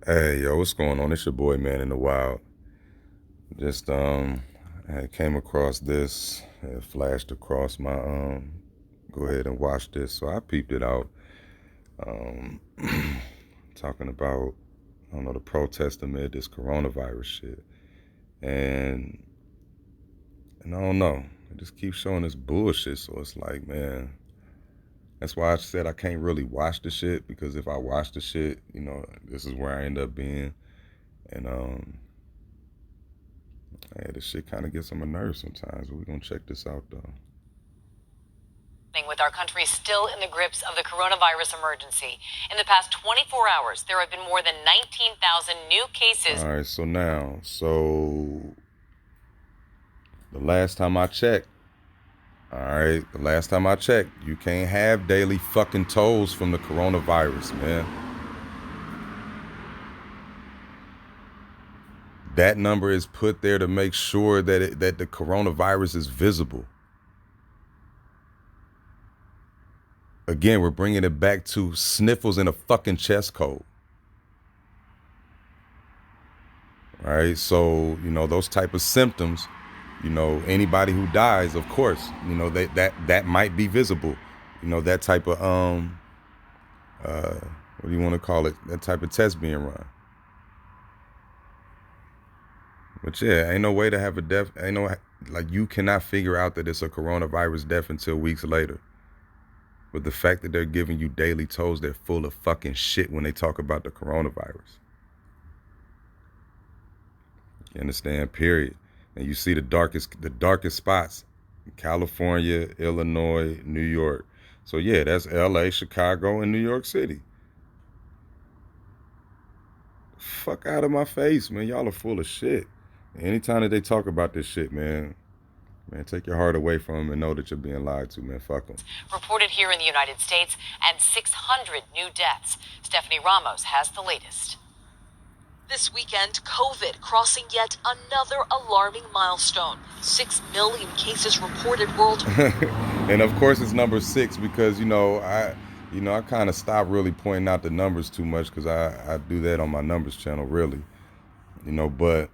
Hey, yo, what's going on? It's your boy, Man in the Wild. Just I came across this. It flashed across my Go ahead and watch this. So I peeped it out. Um, Talking about I don't know the protest amid this coronavirus shit, and and I don't know. It just keeps showing this bullshit. So it's like, man, that's why I said I can't really watch the shit because if I watch the shit, this is where I end up being, and hey, this shit kind of gets on my nerves sometimes, but we're going to check this out, though. With our country still in the grips of the coronavirus emergency. In the past 24 hours, there have been more than 19,000 new cases. All right, so the last time I checked, you can't have daily fucking tolls from the coronavirus, man. That number is put there to make sure that the coronavirus is visible. Again, we're bringing it back to sniffles in a fucking chest cold. All right, so those type of symptoms, anybody who dies, of course, that might be visible. That type of what do you want to call it? That type of test being run. But yeah, ain't no way to have a death. Ain't no like you cannot figure out that it's a coronavirus death until weeks later. But the fact that they're giving you daily tolls, they're full of fucking shit when they talk about the coronavirus. You understand? Period. And you see the darkest spots: California, Illinois, New York. So yeah, that's LA, Chicago, and New York City. Fuck out of my face, man. Y'all are full of shit. Anytime that they talk about this shit, man, take your heart away from them and know that you're being lied to, man. Fuck them. Reported here in the United States and 600 new deaths. Stephanie Ramos has the latest. This weekend, COVID crossing yet another alarming milestone. 6 million cases reported worldwide. And of course it's number 6 because, I kind of stopped really pointing out the numbers too much because I do that on my numbers channel, really. But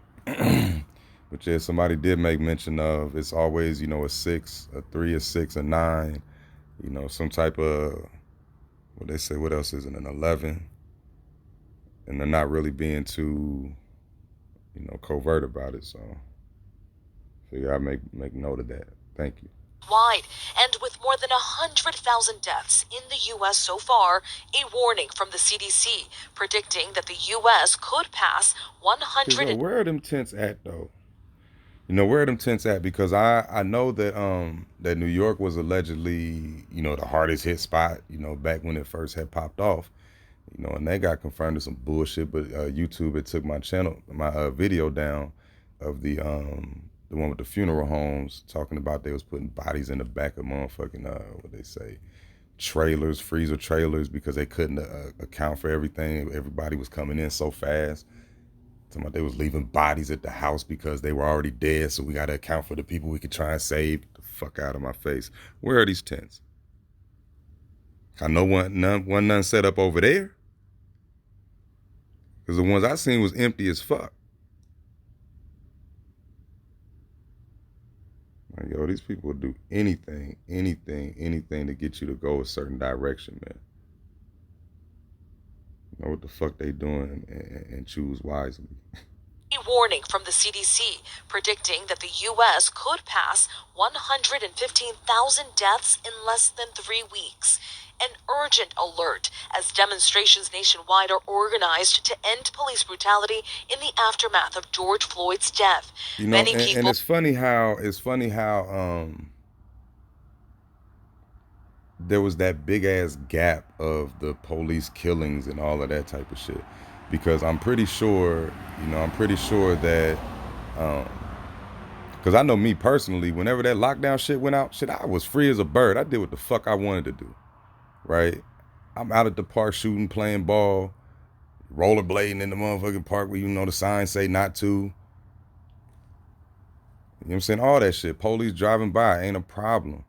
but yeah, somebody did make mention of it's always, a 6, a 3, a 6, a 9, some type of, what they say, what else is it, an 11. And they're not really being too, covert about it. So figure I make note of that. Thank you. Wide, and with more than 100,000 deaths in the U.S. so far, a warning from the CDC predicting that the U.S. could pass 100. Where are them tents at, though? Where are them tents at? Because I know that that New York was allegedly, the hardest hit spot, back when it first had popped off. And they got confirmed to some bullshit. But YouTube, it took my video down of the one with the funeral homes, talking about they was putting bodies in the back of motherfucking what they say, trailers, freezer trailers, because they couldn't account for everything. Everybody was coming in so fast. Talking about they was leaving bodies at the house because they were already dead, so we got to account for the people we could try and save. The fuck out of my face. Where are these tents? I know none set up over there. Because the ones I seen was empty as fuck. Like, yo, these people will do anything to get you to go a certain direction, man. Know what the fuck they doing and choose wisely. A warning from the CDC predicting that the U.S. could pass 115,000 deaths in less than 3 weeks. An urgent alert as demonstrations nationwide are organized to end police brutality in the aftermath of George Floyd's death. Many people. And it's funny how there was that big ass gap of the police killings and all of that type of shit, because I'm pretty sure that because I know me personally, whenever that lockdown shit went out, I was free as a bird. I did what the fuck I wanted to do, right? I'm out at the park shooting, playing ball, rollerblading in the motherfucking park where the signs say not to. You know what I'm saying? All that shit. Police driving by ain't a problem.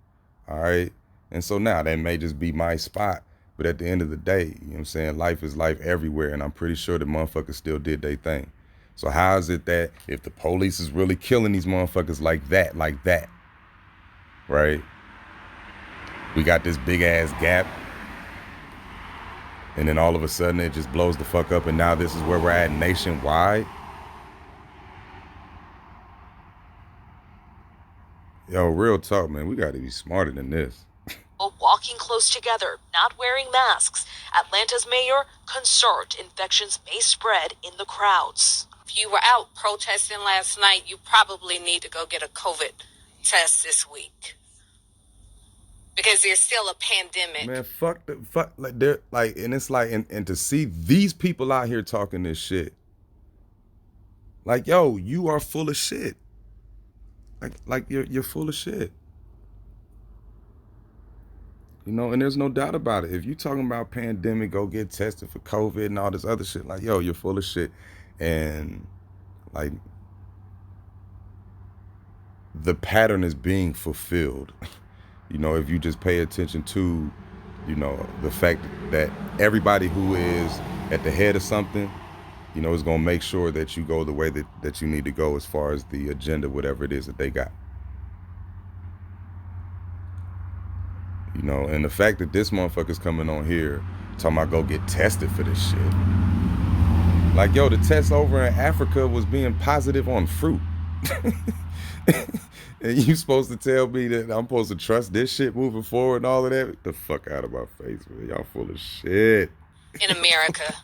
All right. And so now that may just be my spot. But at the end of the day, you know what I'm saying, life is life everywhere, and I'm pretty sure the motherfuckers still did their thing. So how is it that if the police is really killing these motherfuckers like that, right? We got this big ass gap, and then all of a sudden it just blows the fuck up, and now this is where we're at nationwide. Yo, real talk, man. We got to be smarter than this. Walking close together, not wearing masks. Atlanta's mayor concerned infections may spread in the crowds. If you were out protesting last night, you probably need to go get a COVID test this week. Because there's still a pandemic. Man, fuck like they're like, and it's like, and to see these people out here talking this shit, like, yo, you are full of shit. Like you're full of shit. You know, and there's no doubt about it. If you talking about pandemic, go get tested for COVID and all this other shit, like, yo, you're full of shit. And like the pattern is being fulfilled. You know, if you just pay attention to, you know, the fact that everybody who is at the head of something, you know, is gonna make sure that you go the way that you need to go as far as the agenda, whatever it is that they got. You know, and the fact that this motherfucker's coming on here talking about go get tested for this shit. Like, yo, the test over in Africa was being positive on fruit. And you supposed to tell me that I'm supposed to trust this shit moving forward and all of that? Get the fuck out of my face, man. Y'all full of shit. In America,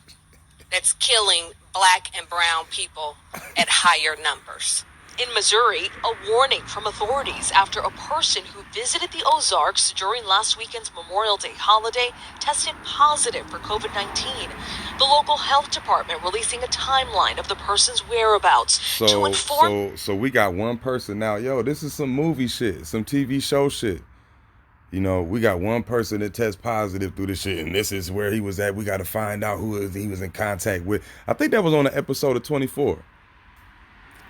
that's killing black and brown people at higher numbers. In Missouri, a warning from authorities after a person who visited the Ozarks during last weekend's Memorial Day holiday tested positive for COVID-19. The local health department releasing a timeline of the person's whereabouts to inform. So we got one person now. Yo, this is some movie shit, some TV show shit. You know, we got one person that tests positive through this shit, and this is where he was at. We got to find out who he was in contact with. I think that was on the episode of 24.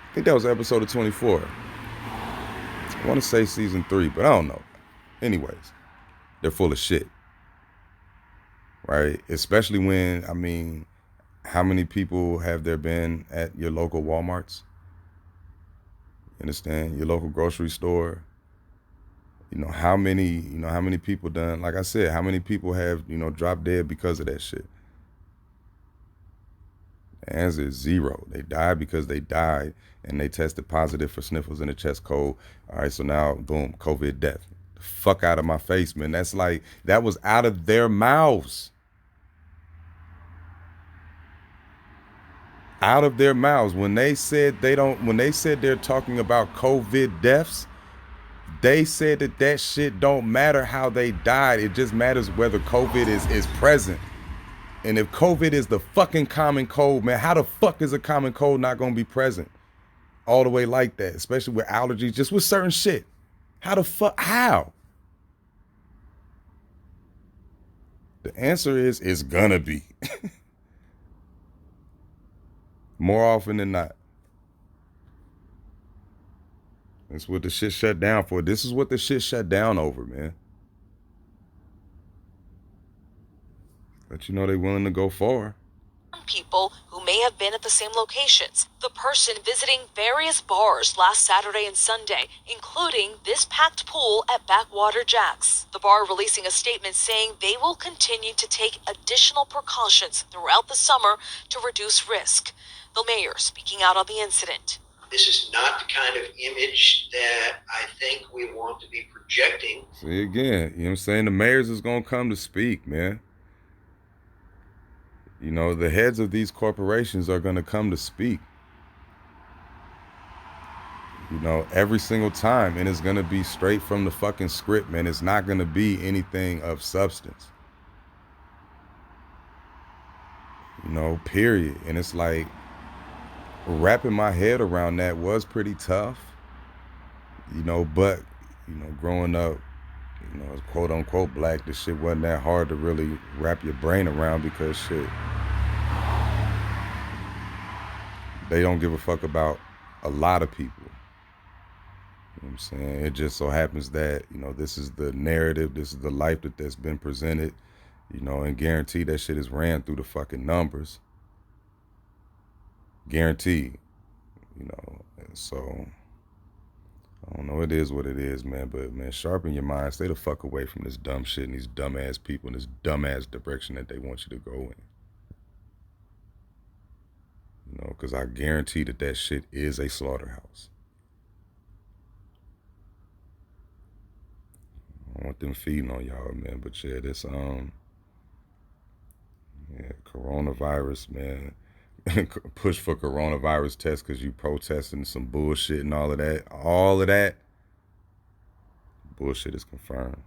I think that was episode of 24. I want to say season 3, but I don't know. Anyways, they're full of shit. Right? Especially when, I mean, how many people have there been at your local Walmarts? You understand? Your local grocery store. You know, how many people done, like I said, how many people have, you know, dropped dead because of that shit? The answer is 0. They died because they died and they tested positive for sniffles and a chest cold. All right, so now, boom, COVID death. The fuck out of my face, man. That's like, that was out of their mouths. Out of their mouths. When they said they're talking about COVID deaths, they said that shit don't matter how they died. It just matters whether COVID is present. And if COVID is the fucking common cold, man, how the fuck is a common cold not gonna be present all the way like that? Especially with allergies, just with certain shit. How the fuck, how? The answer is, it's gonna be. More often than not. That's what the shit shut down for. This is what the shit shut down over, man. But you know they willing to go far. People who may have been at the same locations. The person visiting various bars last Saturday and Sunday, including this packed pool at Backwater Jack's. The bar releasing a statement saying they will continue to take additional precautions throughout the summer to reduce risk. The mayor speaking out on the incident. This is not the kind of image that I think we want to be projecting. See, again, you know what I'm saying? The mayors is going to come to speak, man. You know, the heads of these corporations are going to come to speak. You know, every single time. And it's going to be straight from the fucking script, man. It's not going to be anything of substance. You know, period. And it's like, wrapping my head around that was pretty tough. You know, but, you know, growing up, you know, as quote unquote black, this shit wasn't that hard to really wrap your brain around because shit, they don't give a fuck about a lot of people. You know what I'm saying? It just so happens that, you know, this is the narrative, this is the life that's been presented, You know, and guarantee that shit is ran through the fucking numbers. Guaranteed. You know, and so I don't know. It is what it is, man. But man, sharpen your mind. Stay the fuck away from this dumb shit and these dumbass people and this dumbass direction that they want you to go in. You know, because I guarantee that that shit is a slaughterhouse. I don't want them feeding on y'all, man. But yeah, this yeah, coronavirus, man. Push for coronavirus test because you protesting some bullshit and all of that. All of that bullshit is confirmed.